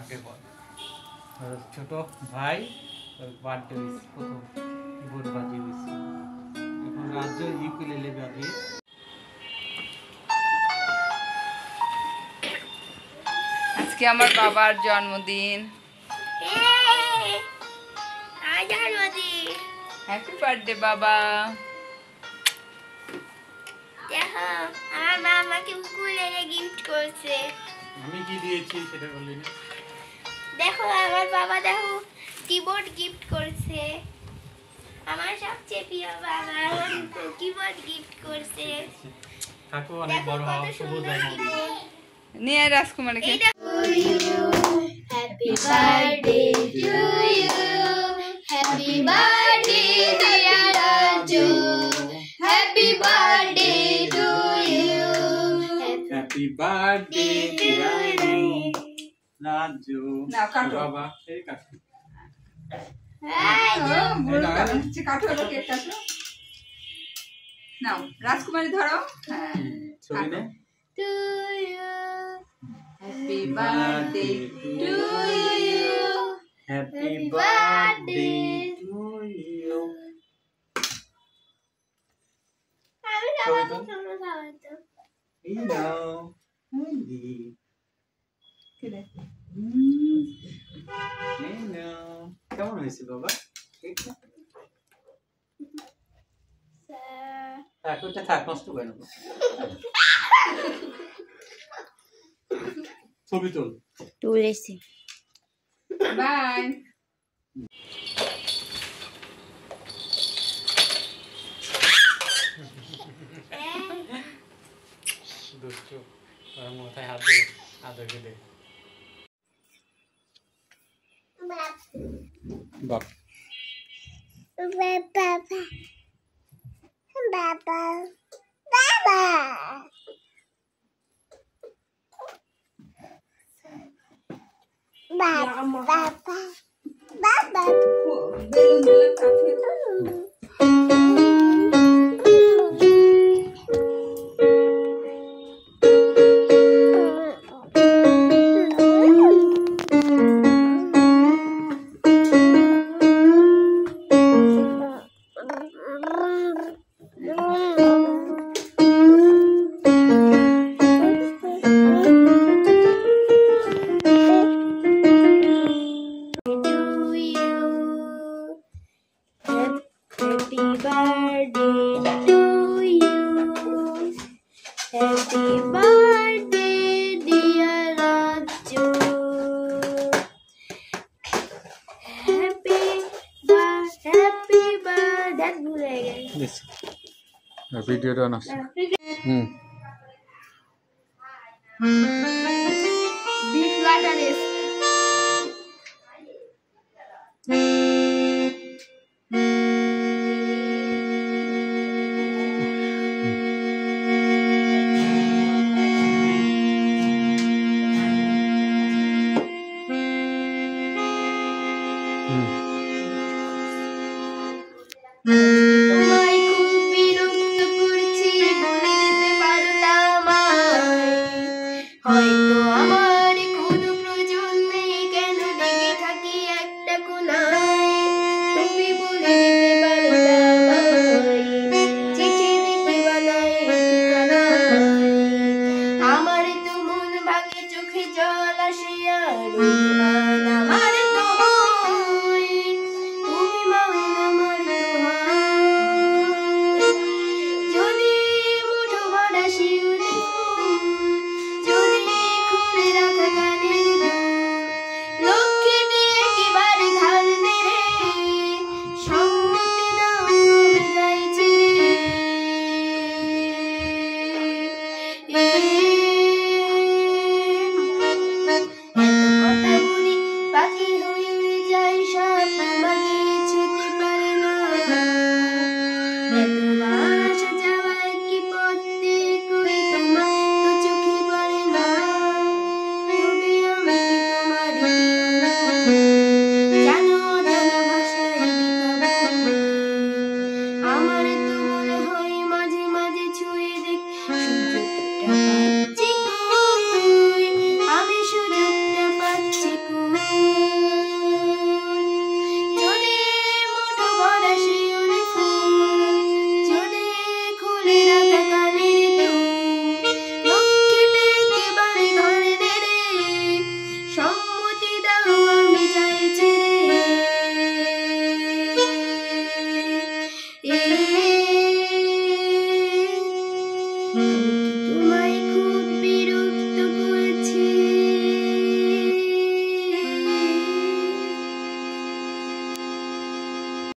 Birthday boy. ছোট ভাই birthday হয়েছে, প্রথম কিবোর্ড বাজিয়ে হয়েছে। এখন রাজ্য ইউকুলেলে বাজিয়ে। আজকে আমার বাবার জন্মদিন। হ্যাপি বার্থডে বাবা। দেখো আমার মা আমাকে উকুলেলে গিফট করেছে। আমি কি দিয়েছি সেটা বললি না? দেখো আমার বাবা দেখো কিবোর্ড গিফট করেছে। আমার সবচেয়ে প্রিয় বাবা আমার কিবোর্ড গিফট করেছে। থাকো অনেক বড় হও, শুভ জন্মদিন। নিয়ে রাজকুমারকে। Happy birthday to you, happy birthday dear Raju, happy birthday to you, happy birthday dear Raju. নাও কাটো বাবা, এই কাটো। কাটো হলো, কেক কাটো। নাও রাজকুমারী ধরো। হ্যাঁ ছবি নে। To you, happy birthday to you, happy birthday to you. আমি খাবো তো। এই নাও। এই নাও। কেমন হয়েছে বাবা? কেকটা? থাক, ওটা থাক, নষ্ট করে নেবো। ছবি তোল। তুলেছি। বাই। দুষ্টু, ওর মাথায় হাত দিয়ে আদর খেলে। বাপ বেলুন দিলে কাছে। Happy birthday, dear Raju. Happy birthday. ভুলে গেছি। ভিডিওটা অন আছে। Beef later is